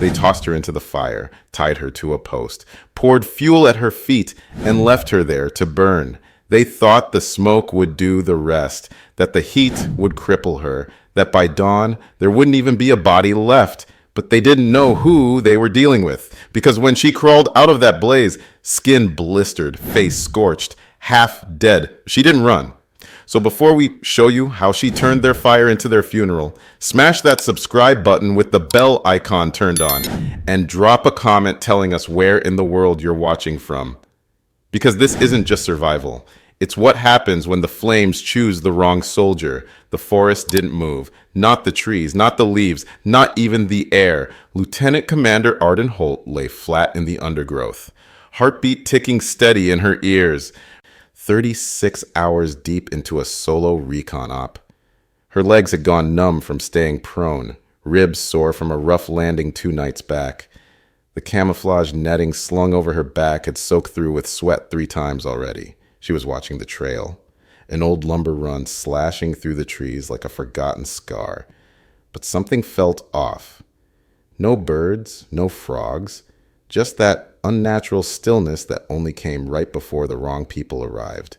They tossed her into the fire, tied her to a post, poured fuel at her feet, and left her there to burn. They thought the smoke would do the rest, that the heat would cripple her, that by dawn there wouldn't even be a body left. But they didn't know who they were dealing with, because when she crawled out of that blaze, skin blistered, face scorched, half dead, she didn't run. So before we show you how she turned their fire into their funeral, smash that subscribe button with the bell icon turned on, and drop a comment telling us where in the world you're watching from. Because this isn't just survival. It's what happens when the flames choose the wrong soldier. The forest didn't move. Not the trees, not the leaves, not even the air. Lieutenant Commander Arden Holt lay flat in the undergrowth, heartbeat ticking steady in her ears. 36 hours deep into a solo recon op. Her legs had gone numb from staying prone, ribs sore from a rough landing 2 nights back. The camouflage netting slung over her back had soaked through with sweat 3 times already. She was watching the trail, an old lumber run slashing through the trees like a forgotten scar. But something felt off. No birds, no frogs, just that unnatural stillness that only came right before the wrong people arrived.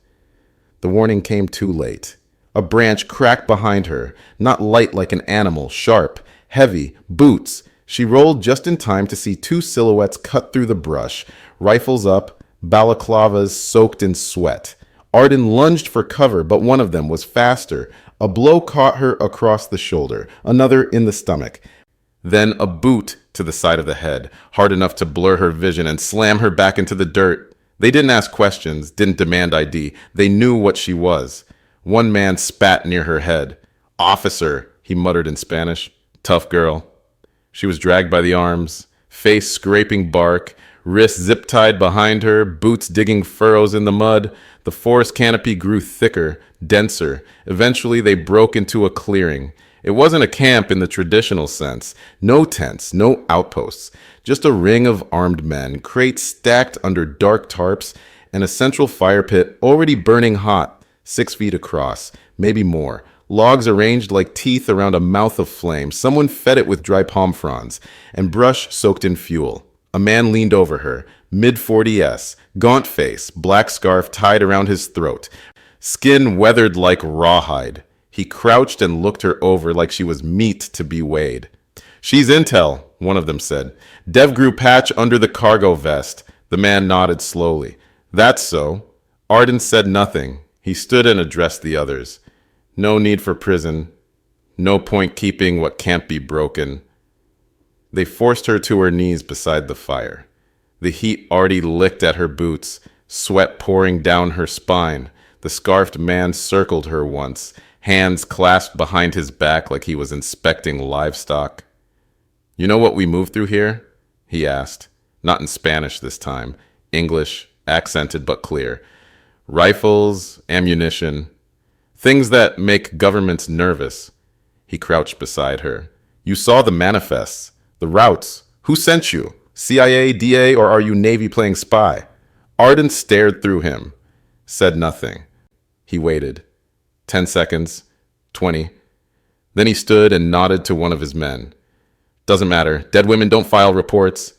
The warning came too late. A branch cracked behind her, not light like an animal, sharp, heavy, boots. She rolled just in time to see 2 silhouettes cut through the brush, rifles up, balaclavas soaked in sweat. Arden lunged for cover, but one of them was faster. A blow caught her across the shoulder, another in the stomach. Then a boot to the side of the head, hard enough to blur her vision and slam her back into the dirt. They didn't ask questions, didn't demand ID. They knew what she was. One man spat near her head. "Officer," he muttered in Spanish. "Tough girl." She was dragged by the arms, face scraping bark, wrists zip-tied behind her, boots digging furrows in the mud. The forest canopy grew thicker, denser. Eventually, they broke into a clearing. It wasn't a camp in the traditional sense. No tents, no outposts. Just a ring of armed men, crates stacked under dark tarps, and a central fire pit already burning hot, 6 feet across, maybe more. Logs arranged like teeth around a mouth of flame. Someone fed it with dry palm fronds, and brush soaked in fuel. A man leaned over her, mid-40s, gaunt face, black scarf tied around his throat, skin weathered like rawhide. He crouched and looked her over like she was meat to be weighed. "She's intel," one of them said. "DevGru patch under the cargo vest." The man nodded slowly. "That's so." Arden said nothing. He stood and addressed the others. "No need for prison. No point keeping what can't be broken." They forced her to her knees beside the fire. The heat already licked at her boots, sweat pouring down her spine. The scarfed man circled her once, hands clasped behind his back like he was inspecting livestock. "You know what we moved through here?" he asked, not in Spanish this time, English, accented but clear. "Rifles, ammunition, things that make governments nervous." He crouched beside her. "You saw the manifests, the routes. Who sent you? CIA, DA, or are you Navy playing spy?" Arden stared through him, said nothing. He waited. 10 seconds, 20. Then he stood and nodded to one of his men. "Doesn't matter. Dead women don't file reports."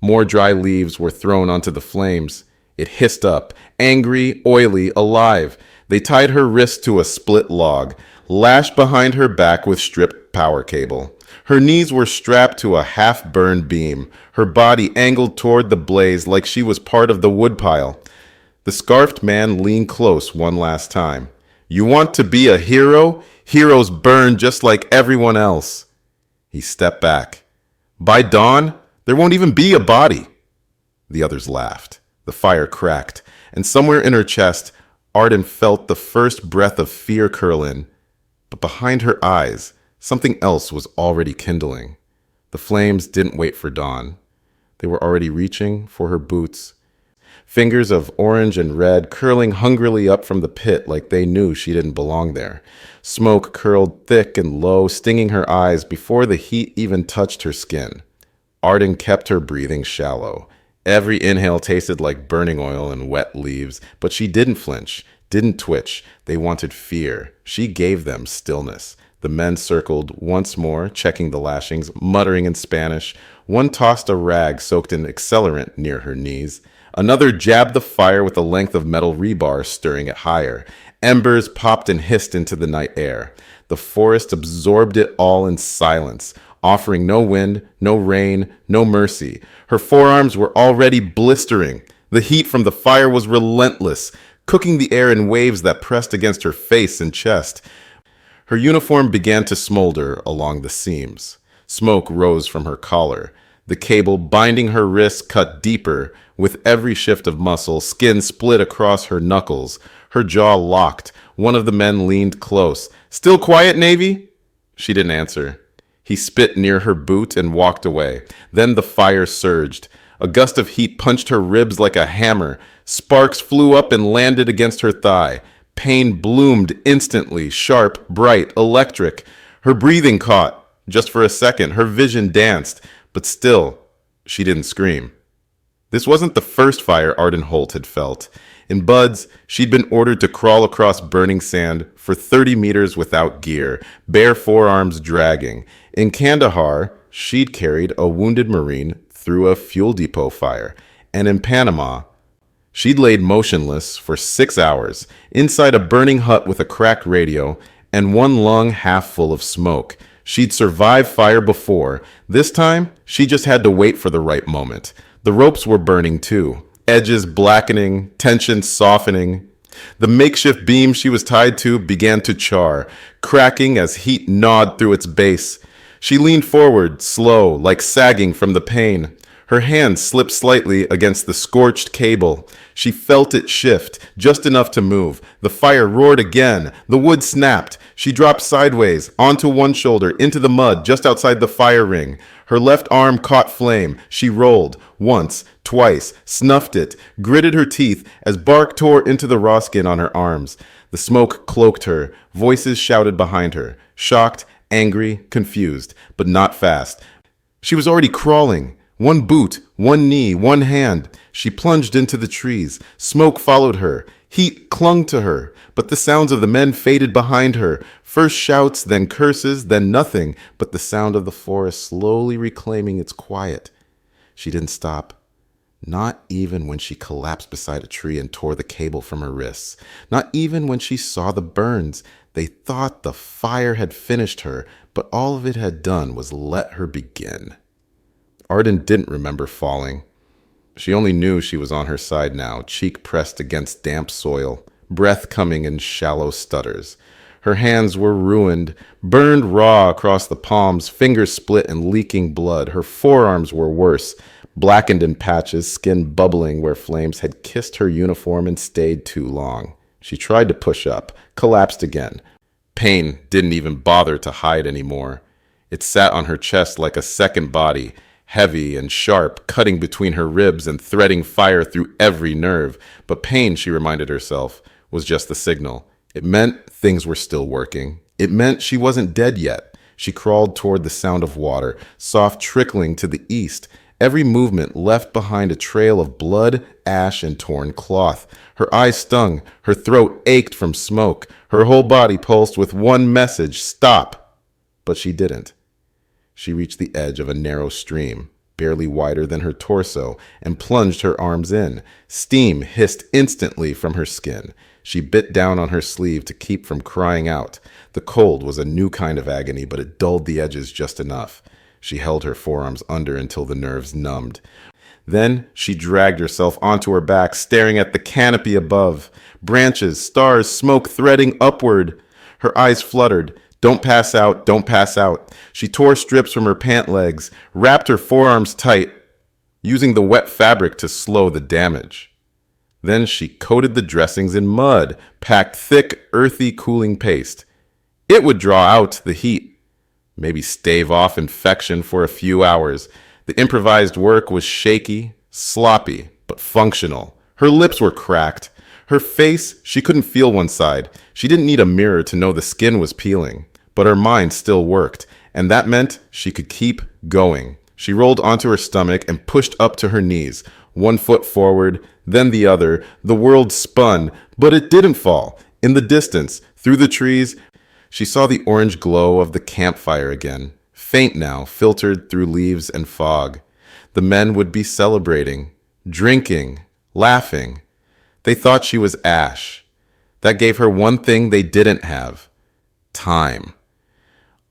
More dry leaves were thrown onto the flames. It hissed up, angry, oily, alive. They tied her wrist to a split log, lashed behind her back with stripped power cable. Her knees were strapped to a half-burned beam, her body angled toward the blaze like she was part of the woodpile. The scarfed man leaned close one last time. "You want to be a hero? Heroes burn just like everyone else." He stepped back. "By dawn, there won't even be a body." The others laughed. The fire cracked, and somewhere in her chest, Arden felt the first breath of fear curl in. But behind her eyes, something else was already kindling. The flames didn't wait for dawn. They were already reaching for her boots. Fingers of orange and red curling hungrily up from the pit like they knew she didn't belong there. Smoke curled thick and low, stinging her eyes before the heat even touched her skin. Arden kept her breathing shallow. Every inhale tasted like burning oil and wet leaves, but she didn't flinch, didn't twitch. They wanted fear. She gave them stillness. The men circled once more, checking the lashings, muttering in Spanish. One tossed a rag soaked in accelerant near her knees. Another jabbed the fire with a length of metal rebar, stirring it higher. Embers popped and hissed into the night air. The forest absorbed it all in silence, offering no wind, no rain, no mercy. Her forearms were already blistering. The heat from the fire was relentless, cooking the air in waves that pressed against her face and chest. Her uniform began to smolder along the seams. Smoke rose from her collar. The cable binding her wrists cut deeper. With every shift of muscle, skin split across her knuckles. Her jaw locked. One of the men leaned close. "Still quiet, Navy?" She didn't answer. He spit near her boot and walked away. Then the fire surged. A gust of heat punched her ribs like a hammer. Sparks flew up and landed against her thigh. Pain bloomed instantly, sharp, bright, electric. Her breathing caught. Just for a second, her vision danced. But still, she didn't scream. This wasn't the first fire Arden Holt had felt. In Buds, she'd been ordered to crawl across burning sand for 30 meters without gear, bare forearms dragging. In Kandahar, she'd carried a wounded Marine through a fuel depot fire. And in Panama, she'd laid motionless for 6 hours inside a burning hut with a cracked radio and one lung half full of smoke. She'd survived fire before. This time, she just had to wait for the right moment. The ropes were burning too, edges blackening, tension softening. The makeshift beam she was tied to began to char, cracking as heat gnawed through its base. She leaned forward, slow, like sagging from the pain. Her hand slipped slightly against the scorched cable. She felt it shift, just enough to move. The fire roared again. The wood snapped. She dropped sideways, onto one shoulder, into the mud just outside the fire ring. Her left arm caught flame. She rolled, once, twice, snuffed it, gritted her teeth as bark tore into the raw skin on her arms. The smoke cloaked her. Voices shouted behind her, shocked, angry, confused, but not fast. She was already crawling. One boot, one knee, one hand. She plunged into the trees. Smoke followed her. Heat clung to her. But the sounds of the men faded behind her. First shouts, then curses, then nothing but the sound of the forest slowly reclaiming its quiet. She didn't stop. Not even when she collapsed beside a tree and tore the cable from her wrists. Not even when she saw the burns. They thought the fire had finished her, but all of it had done was let her begin. Arden didn't remember falling. She only knew she was on her side now, cheek pressed against damp soil, breath coming in shallow stutters. Her hands were ruined, burned raw across the palms, fingers split and leaking blood. Her forearms were worse, blackened in patches, skin bubbling where flames had kissed her uniform and stayed too long. She tried to push up, collapsed again. Pain didn't even bother to hide anymore. It sat on her chest like a second body, heavy and sharp, cutting between her ribs and threading fire through every nerve. But pain, she reminded herself, was just the signal. It meant things were still working. It meant she wasn't dead yet. She crawled toward the sound of water, soft trickling to the east. Every movement left behind a trail of blood, ash, and torn cloth. Her eyes stung. Her throat ached from smoke. Her whole body pulsed with one message: stop. But she didn't. She reached the edge of a narrow stream, barely wider than her torso, and plunged her arms in. Steam hissed instantly from her skin. She bit down on her sleeve to keep from crying out. The cold was a new kind of agony, but it dulled the edges just enough. She held her forearms under until the nerves numbed. Then she dragged herself onto her back, staring at the canopy above. Branches, stars, smoke threading upward. Her eyes fluttered. Don't pass out, don't pass out. She tore strips from her pant legs, wrapped her forearms tight, using the wet fabric to slow the damage. Then she coated the dressings in mud, packed thick, earthy cooling paste. It would draw out the heat, maybe stave off infection for a few hours. The improvised work was shaky, sloppy, but functional. Her lips were cracked. Her face, she couldn't feel one side. She didn't need a mirror to know the skin was peeling. But her mind still worked, and that meant she could keep going. She rolled onto her stomach and pushed up to her knees. One foot forward, then the other. The world spun. But it didn't fall. In the distance, through the trees, she saw the orange glow of the campfire again, faint now, filtered through leaves and fog. The men would be celebrating, drinking, laughing. They thought she was Ash. That gave her one thing they didn't have: time.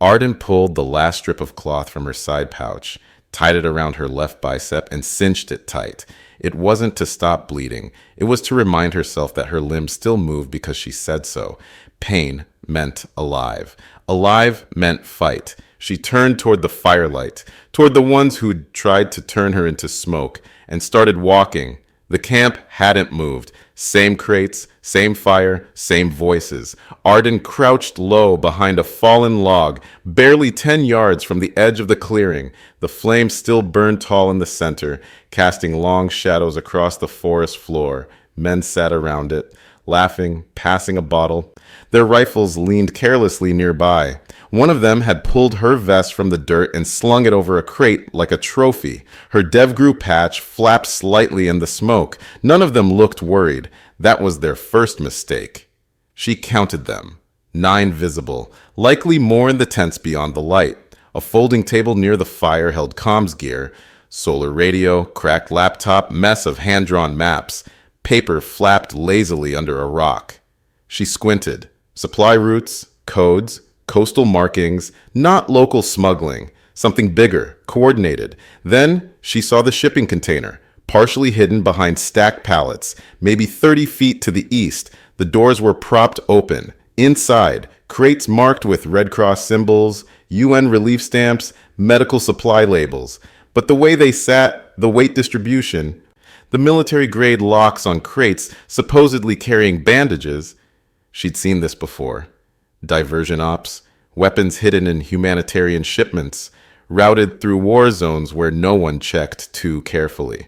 Arden pulled the last strip of cloth from her side pouch, tied it around her left bicep, and cinched it tight. It wasn't to stop bleeding. It was to remind herself that her limbs still moved because she said so. Pain meant alive. Alive meant fight. She turned toward the firelight, toward the ones who'd tried to turn her into smoke, and started walking. The camp hadn't moved. Same crates, same fire, same voices. Arden crouched low behind a fallen log, barely 10 yards from the edge of the clearing. The flame still burned tall in the center, casting long shadows across the forest floor. Men sat around it, laughing, passing a bottle. Their rifles leaned carelessly nearby. One of them had pulled her vest from the dirt and slung it over a crate like a trophy. Her DevGru patch flapped slightly in the smoke. None of them looked worried. That was their first mistake. She counted them. 9 visible, likely more in the tents beyond the light. A folding table near the fire held comms gear, solar radio, cracked laptop, mess of hand-drawn maps. Paper flapped lazily under a rock. She squinted. Supply routes, codes, coastal markings, not local smuggling. Something bigger, coordinated. Then she saw the shipping container, partially hidden behind stacked pallets, maybe 30 feet to the east. The doors were propped open. Inside, crates marked with Red Cross symbols, UN relief stamps, medical supply labels. But the way they sat, the weight distribution, the military-grade locks on crates supposedly carrying bandages. She'd seen this before. Diversion ops, weapons hidden in humanitarian shipments, routed through war zones where no one checked too carefully.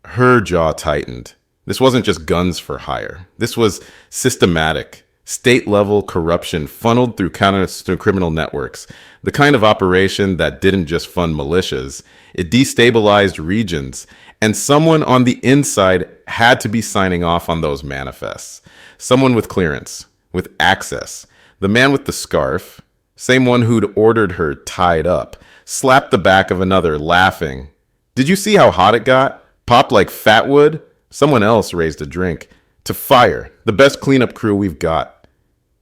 Her jaw tightened. This wasn't just guns for hire. This was systematic, state-level corruption funneled through counter-criminal networks, the kind of operation that didn't just fund militias. It destabilized regions, and someone on the inside had to be signing off on those manifests. Someone with clearance, with access. The man with the scarf, same one who'd ordered her tied up, slapped the back of another, laughing. "Did you see how hot it got? Popped like fat wood?" Someone else raised a drink. "To fire, the best cleanup crew we've got."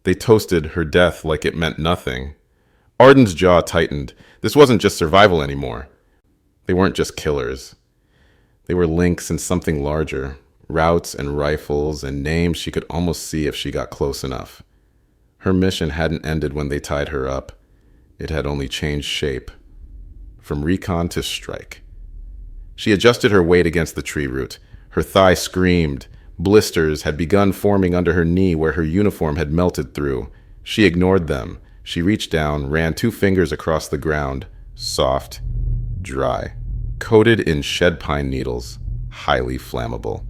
They toasted her death like it meant nothing. Arden's jaw tightened. This wasn't just survival anymore. They weren't just killers. They were links in something larger. Routes and rifles and names she could almost see if she got close enough. Her mission hadn't ended when they tied her up. It had only changed shape. From recon to strike. She adjusted her weight against the tree root. Her thigh screamed. Blisters had begun forming under her knee where her uniform had melted through. She ignored them. She reached down, ran 2 fingers across the ground. Soft, dry, coated in shed pine needles, highly flammable.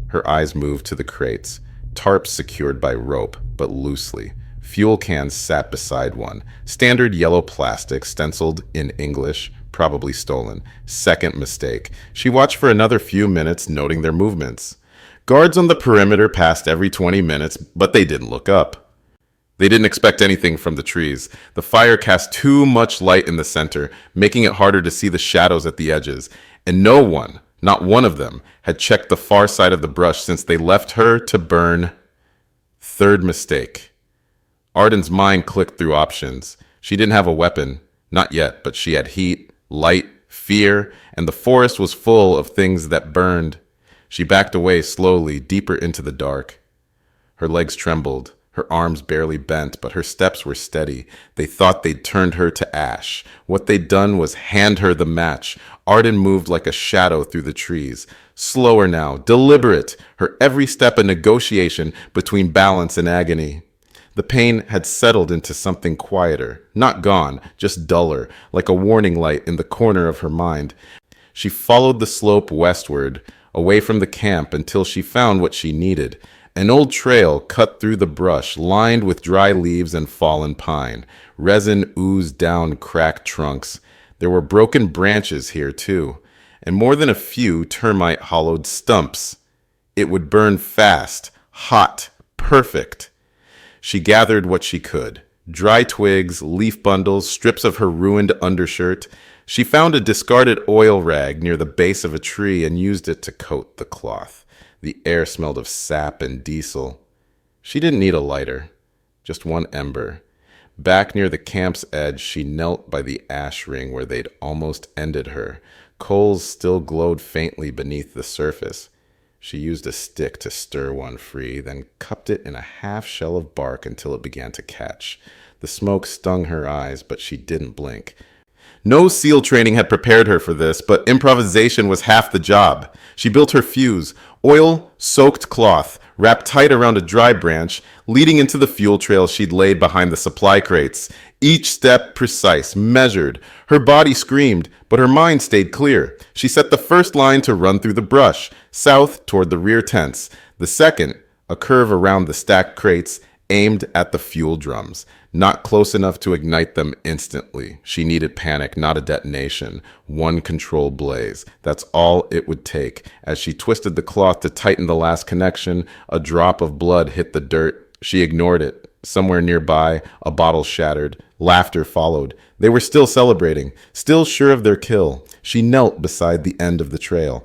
Her eyes moved to the crates, tarps secured by rope, but loosely. Fuel cans sat beside one. Standard yellow plastic, stenciled in English, probably stolen. Second mistake. She watched for another few minutes, noting their movements. Guards on the perimeter passed every 20 minutes, but they didn't look up. They didn't expect anything from the trees. The fire cast too much light in the center, making it harder to see the shadows at the edges. And no one, not one of them, had checked the far side of the brush since they left her to burn. Third mistake. Arden's mind clicked through options. She didn't have a weapon. Not yet, but she had heat, light, fear, and the forest was full of things that burned. She backed away slowly, deeper into the dark. Her legs trembled. Her arms barely bent, but her steps were steady. They thought they'd turned her to ash. What they'd done was hand her the match. Arden moved like a shadow through the trees. Slower now, deliberate, her every step a negotiation between balance and agony. The pain had settled into something quieter, not gone, just duller, like a warning light in the corner of her mind. She followed the slope westward, away from the camp until she found what she needed. An old trail cut through the brush, lined with dry leaves and fallen pine. Resin oozed down cracked trunks. There were broken branches here, too, and more than a few termite-hollowed stumps. It would burn fast, hot, Perfect. She gathered what she could. Dry twigs, leaf bundles, strips of her ruined undershirt. She found a discarded oil rag near the base of a tree and used it to coat the cloth. The air smelled of sap and diesel. She didn't need a lighter, just one ember. Back near the camp's edge, she knelt by the ash ring where they'd almost ended her. Coals still glowed faintly beneath the surface. She used a stick to stir one free, then cupped it in a half shell of bark until it began to catch. The smoke stung her eyes, but she didn't blink. No SEAL training had prepared her for this, but improvisation was half the job. She built her fuse, oil-soaked cloth, wrapped tight around a dry branch, leading into the fuel trail she'd laid behind the supply crates. Each step precise, measured. Her body screamed, but her mind stayed clear. She set the first line to run through the brush, south toward the rear tents. The second, a curve around the stacked crates, aimed at the fuel drums. Not close enough to ignite them instantly. She needed panic, not a detonation. One controlled blaze. That's all it would take. As she twisted the cloth to tighten the last connection, a drop of blood hit the dirt. She ignored it. Somewhere nearby, a bottle shattered. Laughter followed. They were still celebrating, still sure of their kill. She knelt beside the end of the trail.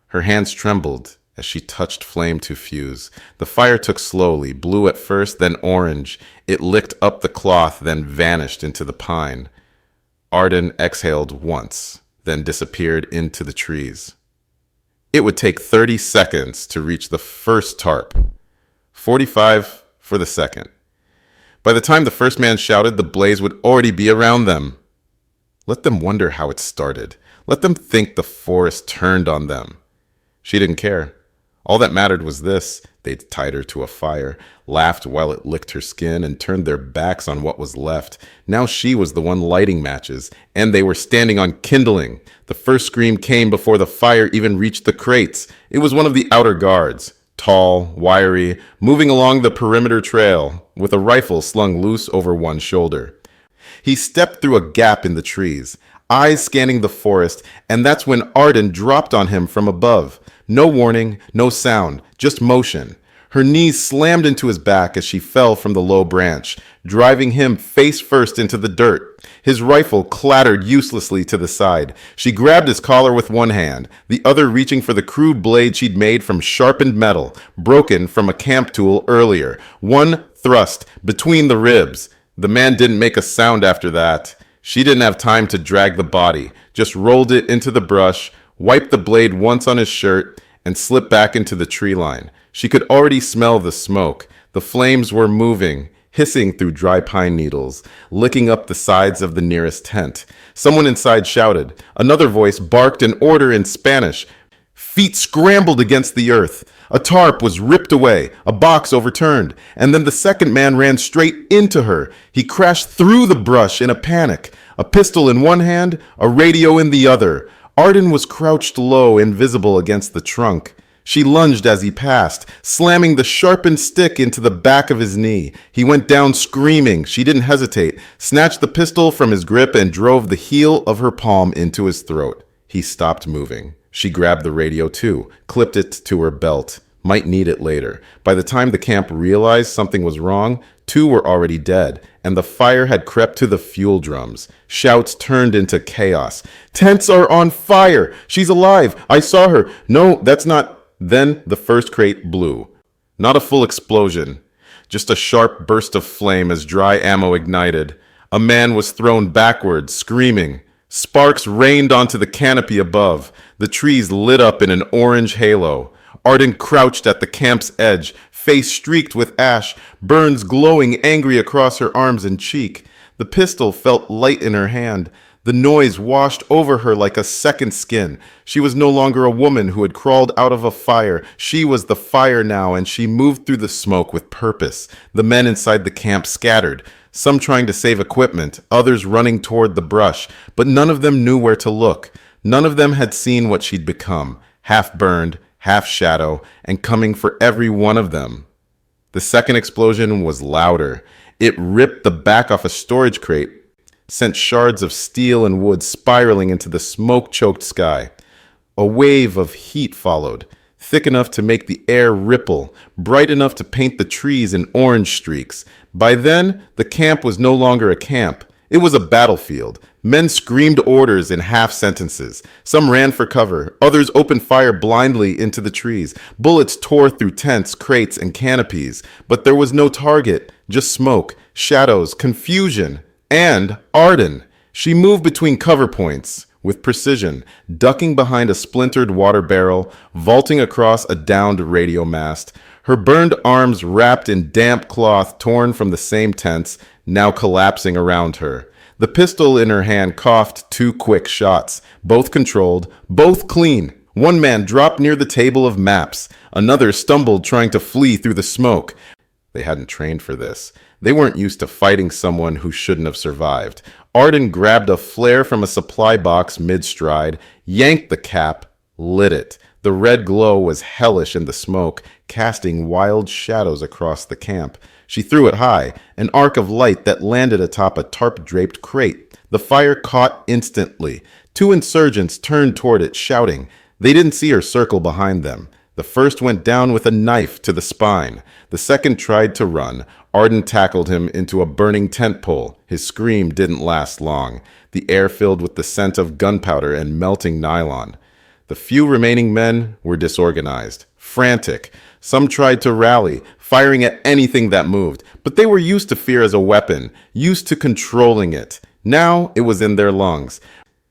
Her hands trembled as she touched flame to fuse. The fire took slowly, blue at first, then orange. It licked up the cloth, then vanished into the pine. Arden exhaled once, then disappeared into the trees. It would take 30 seconds to reach the first tarp, 45 for the second. By the time the first man shouted, the blaze would already be around them. Let them wonder how it started. Let them think the forest turned on them. She didn't care. All that mattered was this. They'd tied her to a fire, laughed while it licked her skin, and turned their backs on what was left. Now she was the one lighting matches, and they were standing on kindling. The first scream came before the fire even reached the crates. It was one of the outer guards, tall, wiry, moving along the perimeter trail, with a rifle slung loose over one shoulder. He stepped through a gap in the trees, eyes scanning the forest, and that's when Arden dropped on him from above. No warning, no sound, just motion. Her knees slammed into his back as she fell from the low branch, driving him face first into the dirt. His rifle clattered uselessly to the side. She grabbed his collar with one hand, the other reaching for the crude blade she'd made from sharpened metal, broken from a camp tool earlier. One thrust between the ribs. The man didn't make a sound after that. She didn't have time to drag the body, just rolled it into the brush, wiped the blade once on his shirt, and slipped back into the tree line. She could already smell the smoke. The flames were moving, hissing through dry pine needles, licking up the sides of the nearest tent. Someone inside shouted. Another voice barked an order in Spanish. Feet scrambled against the earth. A tarp was ripped away, a box overturned, and then the second man ran straight into her. He crashed through the brush in a panic, a pistol in one hand, a radio in the other. Arden was crouched low, invisible against the trunk. She lunged as he passed, slamming the sharpened stick into the back of his knee. He went down screaming. She didn't hesitate, snatched the pistol from his grip and drove the heel of her palm into his throat. He stopped moving. She grabbed the radio too, clipped it to her belt. Might need it later. By the time the camp realized something was wrong, 2 were already dead, and the fire had crept to the fuel drums. Shouts turned into chaos. Tents are on fire! She's alive! I saw her! No, that's not... Then the first crate blew. Not a full explosion, just a sharp burst of flame as dry ammo ignited. A man was thrown backwards, screaming. Sparks rained onto the canopy above. The trees lit up in an orange halo. Arden crouched at the camp's edge, face streaked with ash, burns glowing angry across her arms and cheek. The pistol felt light in her hand. The noise washed over her like a second skin. She was no longer a woman who had crawled out of a fire. She was the fire now, and she moved through the smoke with purpose. The men inside the camp scattered, some trying to save equipment, others running toward the brush, but none of them knew where to look. None of them had seen what she'd become, half burned, half shadow, and coming for every one of them. The second explosion was louder. It ripped the back off a storage crate, sent shards of steel and wood spiraling into the smoke-choked sky. A wave of heat followed, thick enough to make the air ripple, bright enough to paint the trees in orange streaks. By then, the camp was no longer a camp. It was a battlefield. Men screamed orders in half sentences. Some ran for cover. Others opened fire blindly into the trees. Bullets tore through tents, crates, and canopies. But there was no target, just smoke, shadows, confusion, and Arden. She moved between cover points with precision, ducking behind a splintered water barrel, vaulting across a downed radio mast. Her burned arms wrapped in damp cloth torn from the same tents, now collapsing around her. The pistol in her hand coughed 2 quick shots, both controlled, both clean. One man dropped near the table of maps. Another stumbled trying to flee through the smoke. They hadn't trained for this. They weren't used to fighting someone who shouldn't have survived. Arden grabbed a flare from a supply box mid-stride, yanked the cap, lit it. The red glow was hellish in the smoke, casting wild shadows across the camp. She threw it high, an arc of light that landed atop a tarp-draped crate. The fire caught instantly. 2 insurgents turned toward it, shouting. They didn't see her circle behind them. The first went down with a knife to the spine. The second tried to run. Arden tackled him into a burning tent pole. His scream didn't last long. The air filled with the scent of gunpowder and melting nylon. The few remaining men were disorganized, frantic. Some tried to rally, firing at anything that moved, but they were used to fear as a weapon, used to controlling it. Now it was in their lungs.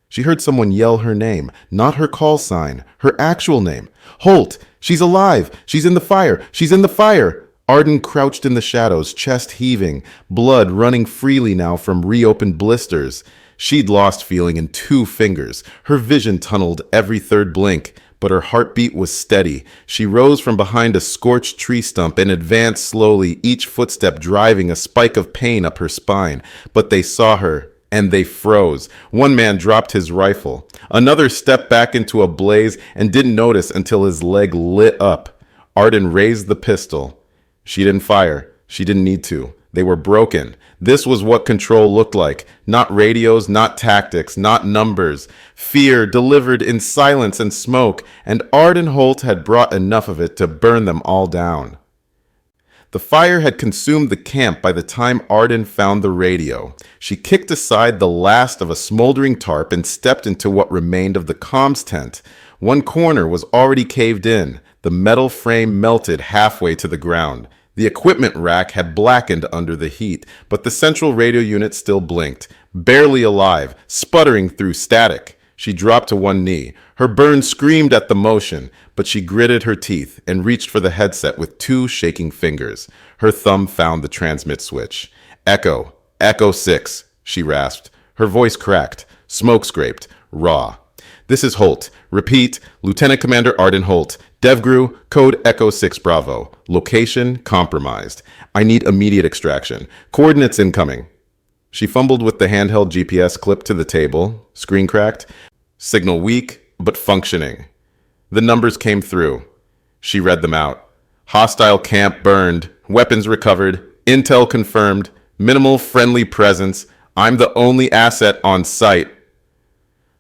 She heard someone yell her name, not her call sign, her actual name. Holt! She's alive! She's in the fire! She's in the fire! Arden crouched in the shadows, chest heaving, blood running freely now from reopened blisters. She'd lost feeling in 2 fingers. Her vision tunneled every third blink, but her heartbeat was steady. She rose from behind a scorched tree stump and advanced slowly, each footstep driving a spike of pain up her spine. But they saw her, and they froze. One man dropped his rifle. Another stepped back into a blaze and didn't notice until his leg lit up. Arden raised the pistol. She didn't fire. She didn't need to. They were broken. This was what control looked like. Not radios, not tactics, not numbers. Fear delivered in silence and smoke, and Arden Holt had brought enough of it to burn them all down. The fire had consumed the camp by the time Arden found the radio. She kicked aside the last of a smoldering tarp and stepped into what remained of the comms tent. One corner was already caved in. The metal frame melted halfway to the ground. The equipment rack had blackened under the heat, but the central radio unit still blinked, barely alive, sputtering through static. She dropped to one knee. Her burn screamed at the motion, but she gritted her teeth and reached for the headset with 2 shaking fingers. Her thumb found the transmit switch. Echo, Echo 6, she rasped. Her voice cracked, smoke scraped, raw. This is Holt. Repeat, Lieutenant Commander Arden Holt. DevGru, code Echo 6 Bravo. Location compromised. I need immediate extraction. Coordinates incoming. She fumbled with the handheld GPS clipped to the table. Screen cracked. Signal weak, but functioning. The numbers came through. She read them out. Hostile camp burned. Weapons recovered. Intel confirmed. Minimal friendly presence. I'm the only asset on site.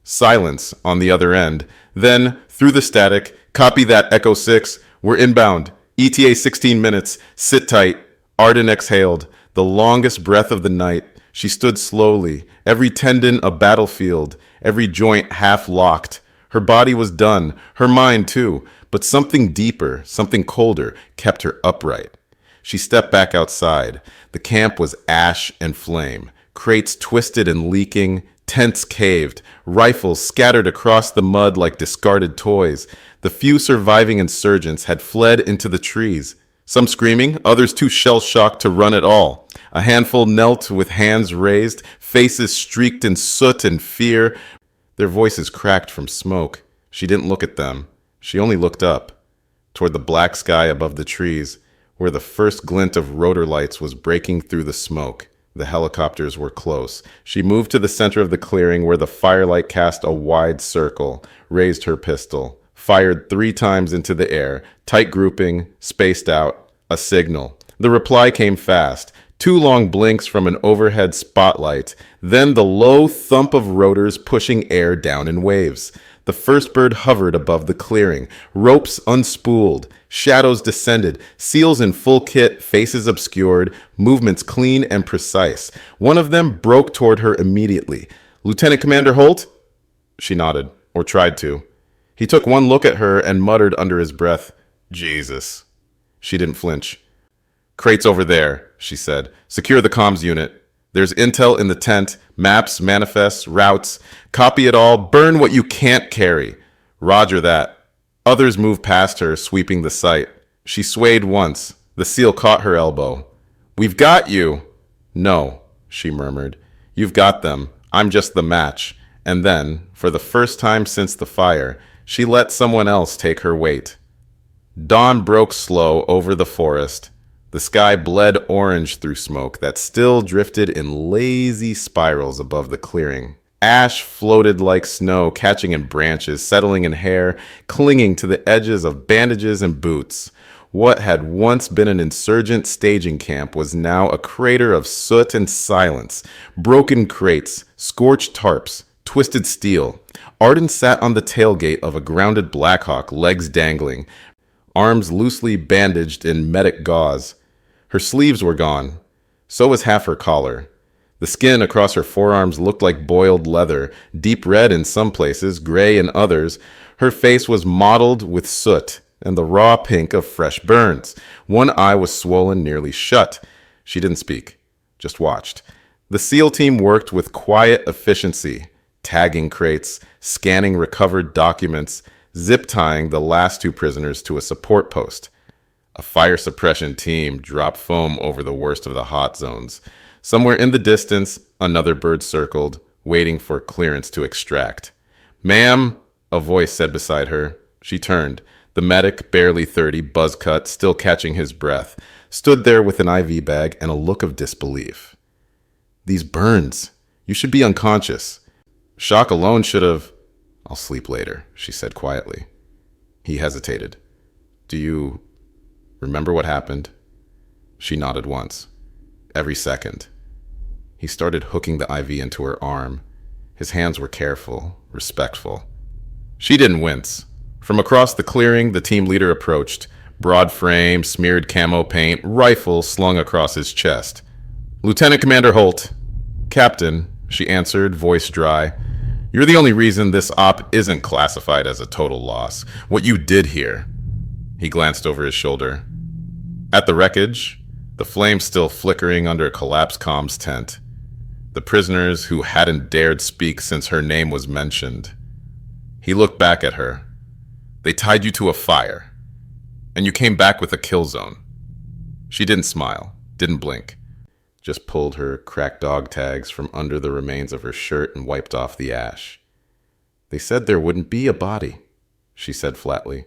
Silence on the other end. Then, through the static, copy that Echo 6. We're inbound. ETA 16 minutes. Sit tight. Arden exhaled. The longest breath of the night. She stood slowly, every tendon a battlefield, every joint half locked. Her body was done, her mind too, but something deeper, something colder, kept her upright. She stepped back outside. The camp was ash and flame. Crates twisted and leaking, tents caved, rifles scattered across the mud like discarded toys. The few surviving insurgents had fled into the trees. Some screaming, others too shell-shocked to run at all. A handful knelt with hands raised, faces streaked in soot and fear. Their voices cracked from smoke. She didn't look at them. She only looked up, toward the black sky above the trees, where the first glint of rotor lights was breaking through the smoke. The helicopters were close. She moved to the center of the clearing where the firelight cast a wide circle, raised her pistol, fired 3 times into the air, tight grouping, spaced out, a signal. The reply came fast. 2 long blinks from an overhead spotlight, then the low thump of rotors pushing air down in waves. The first bird hovered above the clearing, ropes unspooled, shadows descended, seals in full kit, faces obscured, movements clean and precise. One of them broke toward her immediately. "Lieutenant Commander Holt?" She nodded, or tried to. He took one look at her and muttered under his breath, "Jesus." She didn't flinch. "Crates over there," she said. "Secure the comms unit. There's intel in the tent, maps, manifests, routes. Copy it all, burn what you can't carry." "Roger that." Others moved past her, sweeping the site. She swayed once. The SEAL caught her elbow. "We've got you." "No," she murmured. "You've got them. I'm just the match." And then, for the first time since the fire, she let someone else take her weight. Dawn broke slow over the forest. The sky bled orange through smoke that still drifted in lazy spirals above the clearing. Ash floated like snow, catching in branches, settling in hair, clinging to the edges of bandages and boots. What had once been an insurgent staging camp was now a crater of soot and silence. Broken crates, scorched tarps, twisted steel. Arden sat on the tailgate of a grounded Blackhawk, legs dangling, arms loosely bandaged in medic gauze. Her sleeves were gone. So was half her collar. The skin across her forearms looked like boiled leather, deep red in some places, gray in others. Her face was mottled with soot and the raw pink of fresh burns. One eye was swollen nearly shut. She didn't speak, just watched. The SEAL team worked with quiet efficiency, tagging crates, scanning recovered documents, zip-tying the last two prisoners to a support post. A fire suppression team dropped foam over the worst of the hot zones. Somewhere in the distance, another bird circled, waiting for clearance to extract. "Ma'am," a voice said beside her. She turned. The medic, barely 30, buzz cut, still catching his breath, stood there with an IV bag and a look of disbelief. "These burns. You should be unconscious. Shock alone should have—" "I'll sleep later," she said quietly. He hesitated. "Do you remember what happened?" She nodded once. "Every second." He started hooking the IV into her arm. His hands were careful, respectful. She didn't wince. From across the clearing, the team leader approached. Broad frame, smeared camo paint, rifle slung across his chest. "Lieutenant Commander Holt." "Captain," she answered, voice dry. "You're the only reason this op isn't classified as a total loss. What you did here." He glanced over his shoulder. At the wreckage, the flames still flickering under a collapsed comms tent. The prisoners who hadn't dared speak since her name was mentioned. He looked back at her. "They tied you to a fire, and you came back with a kill zone." She didn't smile, didn't blink, just pulled her cracked dog tags from under the remains of her shirt and wiped off the ash. "They said there wouldn't be a body," she said flatly.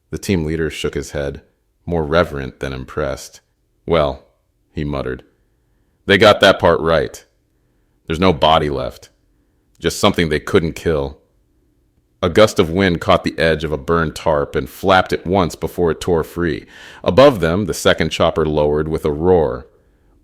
The team leader shook his head, more reverent than impressed. "Well," he muttered, "they got that part right. There's no body left, just something they couldn't kill." A gust of wind caught the edge of a burned tarp and flapped it once before it tore free. Above them, the second chopper lowered with a roar.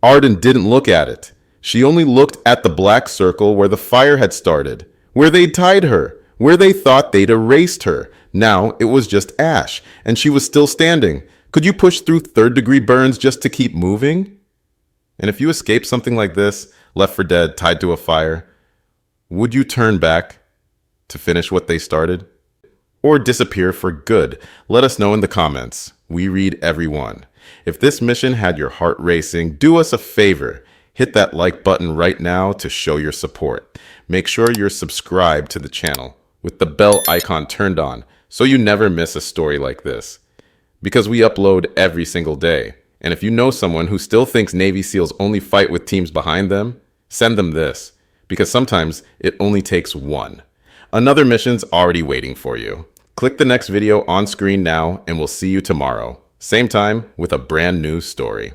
Arden didn't look at it. She only looked at the black circle where the fire had started, where they'd tied her, where they thought they'd erased her. Now it was just ash, and she was still standing. Could you push through third-degree burns just to keep moving? And if you escaped something like this, left for dead, tied to a fire, would you turn back to finish what they started? Or disappear for good? Let us know in the comments. We read every one. If this mission had your heart racing, do us a favor. Hit that like button right now to show your support. Make sure you're subscribed to the channel with the bell icon turned on so you never miss a story like this. Because we upload every single day. And if you know someone who still thinks Navy SEALs only fight with teams behind them, send them this. Because sometimes it only takes one. Another mission's already waiting for you. Click the next video on screen now and we'll see you tomorrow. Same time with a brand new story.